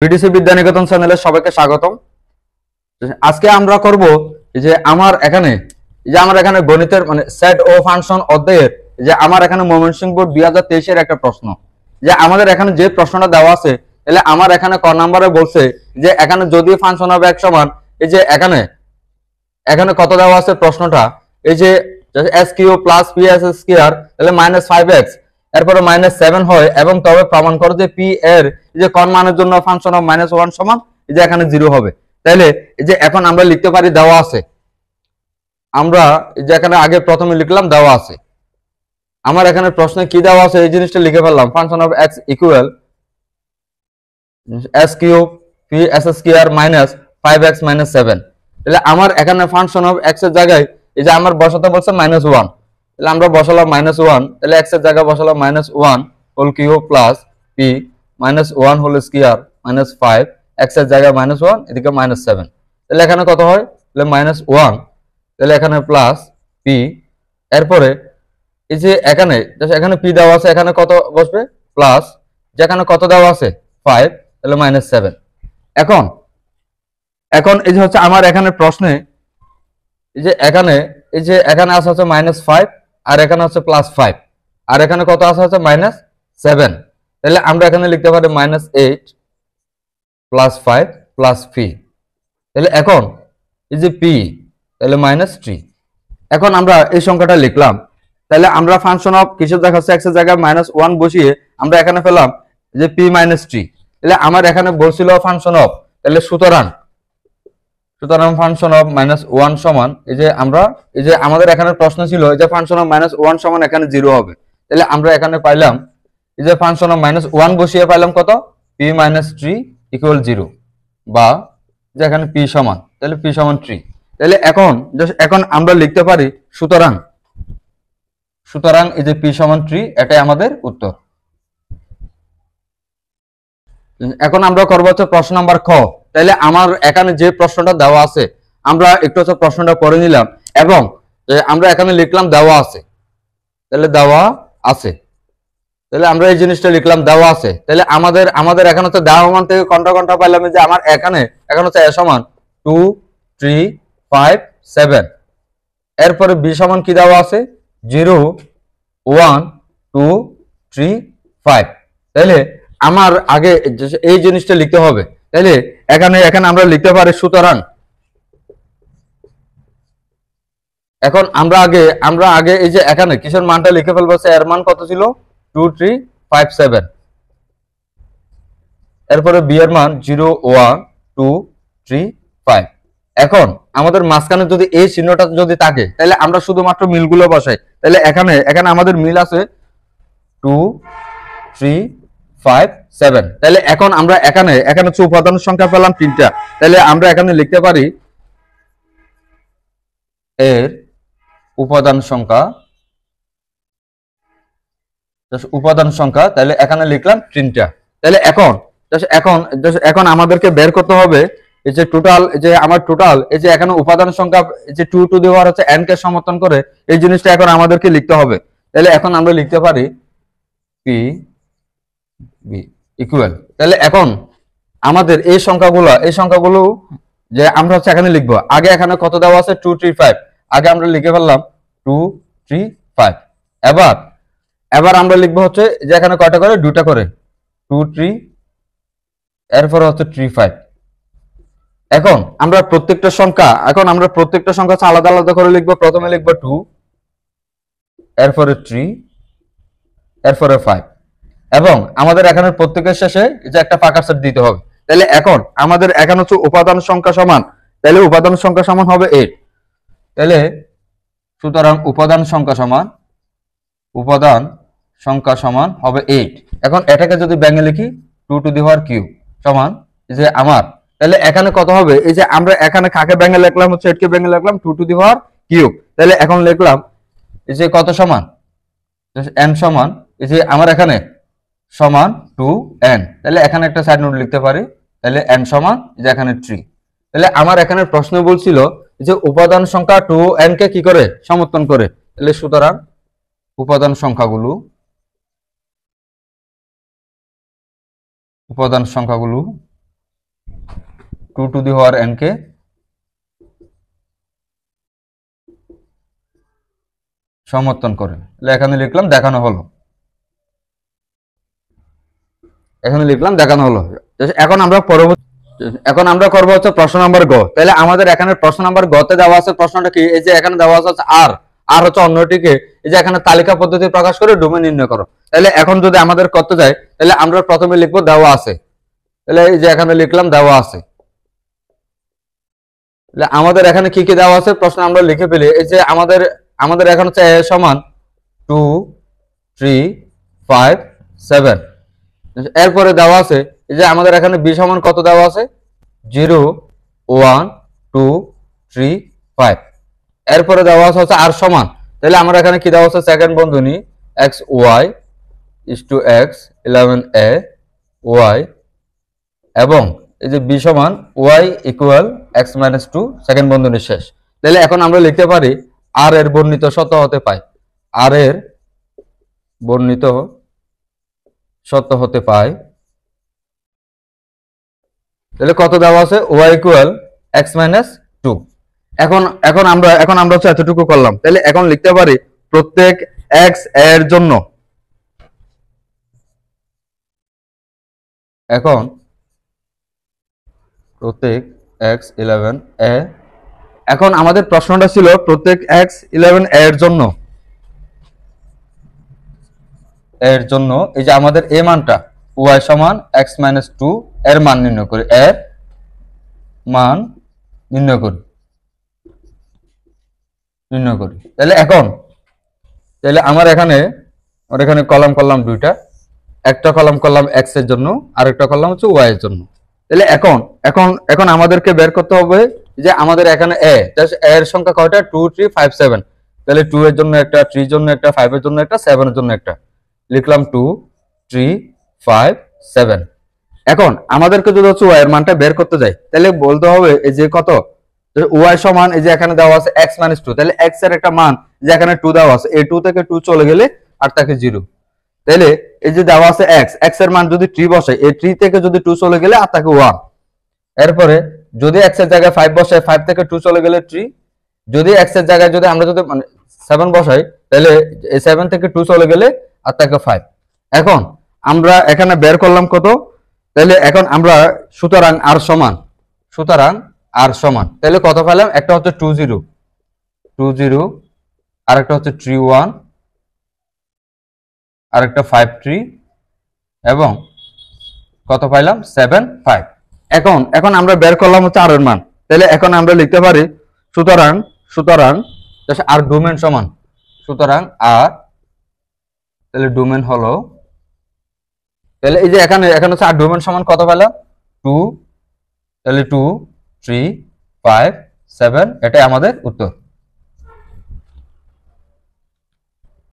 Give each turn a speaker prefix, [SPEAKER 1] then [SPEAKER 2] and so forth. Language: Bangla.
[SPEAKER 1] বিডিসি বিদ্যানিকেতন চ্যানেলে সবাইকে স্বাগতম। আজকে আমরা করব যে আমার এখানে গণিতের মানে সেট ও ফাংশন অধ্যায়ের যে আমার এখানে ময়মনসিংহ বোর্ড 2023 এর একটা প্রশ্ন। যে আমাদের এখানে যে প্রশ্নটা দেওয়া আছে, তাহলে আমার এখানে ক নম্বরে বলছে যে এখানে যদি ফাংশন অফ x সমান এই যে এখানে কত দেওয়া আছে প্রশ্নটা, এই যে s cube plus p s square তাহলে -5x এরপরে -7 হয় এবং তবে প্রমাণ করো যে p এর যে কোন মানের জন্য ফাংশন অফ -1 সমান এই যে এখানে 0 হবে। তাহলে এই যে এখন আমরা লিখতে পারি দেওয়া আছে, আমরা এই যে এখানে আগে প্রথমে লিখলাম দেওয়া আছে, আমার এখানে প্রশ্নে কি দেওয়া আছে এই জিনিসটা লিখে ফেললাম, function of x equal s cube P s square -5x -7। তাহলে আমার এখানে ফাংশন অফ x এর জায়গায় এই যে আমার বসাতে বলছে -1, তাহলে আমরা বসালাম -1, তাহলে x এর জায়গায় বসালাম -1 whole cube plus p -1 whole square -5 x এর জায়গায় -1 এদিকে -7, তাহলে এখানে কত হয়, তাহলে -1, তাহলে এখানে প্লাস p, এরপরে এই যে এখানে p দেওয়া আছে, এখানে কত বসবে প্লাস, যেখানে কত দেওয়া আছে 5, তাহলে -7। এখন এই যে হচ্ছে আমার এখানে প্রশ্নে এই যে এখানে আছে হচ্ছে -5 আর এখানে হচ্ছে +5 আর এখানে কত আছে হচ্ছে -7, তাহলে আমরা এখানে লিখতে পারি -8 + 5 + p, তাহলে এখন এই যে p তাহলে -3। এখন আমরা এই সংখ্যাটা লিখলাম, তাহলে আমরা ফাংশন অফ কিসের দেখাচ্ছে x এর জায়গায় -1 বসিয়ে আমরা এখানে পেলাম যে p -3। তাহলে আমার এখানে বলছিল ফাংশন অফ, তাহলে সুতরাং ফাংশন অফ -1 সমান এই যে আমাদের এখানে প্রশ্ন ছিল যে ফাংশন অফ -1 সমান এখানে 0 হবে। তাহলে আমরা এখানে পাইলাম এই যে ফাংশন অফ -1 বসিয়ে পাইলাম কত p -3 = 0, বা যে এখানে p সমান, তাহলে p সমান 3। তাহলে এখন আমরা লিখতে পারি সুতরাং এই যে p সমান 3, এটাই আমাদের উত্তর। এখন আমরা করব হচ্ছে প্রশ্ন নাম্বার খ। তাহলে আমার এখানে যে প্রশ্নটা দেওয়া আছে আমরা একটু হচ্ছে প্রশ্নটা করে নিলাম এবং আমরা এখানে লিখলাম দেওয়া আছে, তাহলে দেওয়া আছে, তাহলে আমরা এই জিনিসটা লিখলাম দেওয়া আছে। তাহলে আমাদের এখানে হচ্ছে দেওয়া মান থেকে কোনটা পাইলাম যে আমার এখানে হচ্ছে a সমান 2 3 5 7, এরপরে b সমান কি দেওয়া আছে 0 1 2 3 5। তাহলে আমার আগে এই জিনিসটা লিখতে হবে, তাহলে এখানে আমরা লিখতে পারি সুতরাং এখন আমরা আগে এই যে এখানে কিসের মানটা লিখে ফেলবো, এর মান কত ছিল 2 3 5 7, এরপরে b এর মান 0 1 2 3 5। এখন আমাদের মাঝখানে যদি এই চিহ্নটা যদি থাকে তাহলে আমরা শুধুমাত্র মিলগুলো বসাই, তাহলে এখানে আমাদের মিল আছে 2 3 5 7। তাহলে এখন আমরা এখানে হচ্ছে উপাদান সংখ্যা পেলাম 3টা, তাহলে আমরা এখানে লিখতে পারি এর উপাদান সংখ্যা, তাহলে এখানে লিখলাম 3টা। তাহলে এখন আমাদেরকে বের করতে হবে এই যে টোটাল এই যে এখানে উপাদান সংখ্যা যে 2 টু দি পাওয়ার হচ্ছে n কে সমর্থন করে, এই জিনিসটা এখন আমাদেরকে লিখতে হবে। তাহলে এখন আমরা লিখতে পারি p b ইকুয়াল, তাহলে এখন আমাদের এই সংখ্যাগুলো যে আমরা হচ্ছে এখানে লিখবো, আগে এখানে কত দেওয়া আছে 2 3 5, আগে আমরা লিখে ফেললাম 2 3 5। এবার আমরা লিখবো হচ্ছে যে এখানে কয়টা করে, দুটা করে 2 3, এরপর হচ্ছে 3 5। এখন আমরা প্রত্যেকটা সংখ্যা আলাদা আলাদা করে লিখবো। প্রথমে লিখবো 2, এরপরে 3, এরপরে 5, এবং আমাদের এখানে প্রত্যেকের শেষে যে একটা ফাঁকা সেট দিতে হবে। তাহলে এখন আমাদের এখানে হচ্ছে উপাদান সংখ্যা সমান, তাহলে উপাদান সংখ্যা সমান হবে 8। তাহলে সুতরাং উপাদান সংখ্যা সমান হবে 8। এখন এটাকে যদি ব্যাঙে লিখি 2 টু দি পাওয়ার কিউব সমান যে আমার, তাহলে এখানে কত হবে, এই যে আমরা এখানে কাকে ব্যাঙে লিখলাম হচ্ছে 8 কে ব্যাঙে লিখলাম 2 টু দি পাওয়ার কিউব। তাহলে এখন লিখলাম এই যে কত সমান n সমান এই যে আমার এখানে সমান 2n, তাহলে এখানে একটা সাইড নোট লিখতে পারি, তাহলে n সমান যে এখানে 3। তাহলে আমার এখানে প্রশ্ন বলছিল যে উপাদান সংখ্যা 2n কে কি করে সমর্থন করে, তাহলে সুতরাং উপাদান সংখ্যাগুলো 2 টু দি পাওয়ার n কে সমর্থন করে। তাহলে এখানে লিখলাম দেখানো হলো, এখানে লিখলাম দেখানো হলো। এখন আমরা পরবর্তী, এখন আমরা করবো হচ্ছে প্রশ্ন নাম্বার গ। তাহলে আমাদের এখানে প্রশ্ন নাম্বার গ তে দেওয়া আছে প্রশ্নটা কি, এই যে এখানে দেওয়া আছে আর আর হচ্ছে অন্যটিকে এই যে এখানে তালিকা পদ্ধতি প্রকাশ করে ডোমেইন নির্ণয় করো। তাহলে এখন যদি আমাদের করতে যায় তাহলে আমরা প্রথমে লিখবো দেওয়া আছে, তাহলে এই যে এখানে লিখলাম দেওয়া আছে। তাহলে আমাদের এখানে কি কি দেওয়া আছে প্রশ্ন আমরা লিখে ফেলি। এই যে আমাদের এখন হচ্ছে a সমান 2 3 5 7। এরপরে দেওয়া আছে এই যে আমাদের এখানে b সমান কত দেওয়া আছে 0 1 2 3 5। এরপরে দেওয়া আছে হচ্ছে r সমান, তাহলে আমরা এখানে কি দেওয়া আছে সেকেন্ড বন্ধনী x y is to x 11a y, এবং এই যে b সমান y equal x minus 2 second বন্ধনী শেষ। তাহলে এখন আমরা লিখতে পারি r এর বর্ণিত সত্য হতে পাই, r এর বর্ণিত সত্য হতে পাই। তাহলে কত দেওয়া আছে y ইকুয়াল x মাইনাস 2। এখন আমরা হচ্ছে এতটুকু করলাম। তাহলে এখন লিখতে পারি প্রত্যেক x এর জন্য, এখন প্রত্যেক x 11 a, এখন আমাদের প্রশ্নটা ছিল প্রত্যেক x 11 এর জন্য এই যে আমাদের a মানটা y সমান x মাইনাস 2 এর মান নির্ণয় করি, এর মান নির্ণয় করি। তাহলে তাহলে আমার এখানে কলাম করলাম দুইটা, একটা কলাম করলাম x এর জন্য আর একটা কলাম হচ্ছে y এর জন্য। তাহলে এখন আমাদেরকে বের করতে হবে যে আমাদের এখানে a এর সংখ্যা কয়টা 2 3 5 7। তাহলে 2 এর জন্য একটা, 3 এর জন্য একটা, 5 এর জন্য একটা, 7 এর জন্য একটা, লিখলাম 2 3 5 7। এখন আমাদেরকে যদি হচ্ছে y এর মানটা বের করতে যাই তাহলে বলতে হবে এই যে কত y সমান এই যে এখানে দেওয়া আছে x মাইনাস 2, তাহলে x এর একটা মান যে এখানে 2 দেওয়া আছে, এই 2 থেকে 2 চলে গেলে আর থাকে 0। তাহলে এই যে দেওয়া আছে x এর মান যদি 3 বসাই, এই 3 থেকে যদি 2 চলে গেলে আর থাকে 1। এরপরে যদি x এর জায়গায় 5 বসাই, 5 থেকে 2 চলে গেলে 3। যদি x এর জায়গায় যদি আমরা মানে 7 বসাই তাহলে এই 7 থেকে 2 চলে গেলে আর থাকে 5। এখন আমরা এখানে বের করলাম কত, তাহলে এখন আমরা সুতরাং r সমান তাহলে কত পেলাম, একটা হচ্ছে 20 আর একটা হচ্ছে 31 আর একটা 53 এবং কত পাইলাম 75। এখন আমরা বের করলাম হচ্ছে r এর মান। তাহলে এখন আমরা লিখতে পারি সুতরাং আর ডোমেন সমান, সুতরাং আর তাহলে ডোমেন হলো, তাহলে এই যে এখানে হচ্ছে আর ডোমেন সমান কত পেলাম 2, তাহলে 2 3 5 7, এটাই আমাদের উত্তর।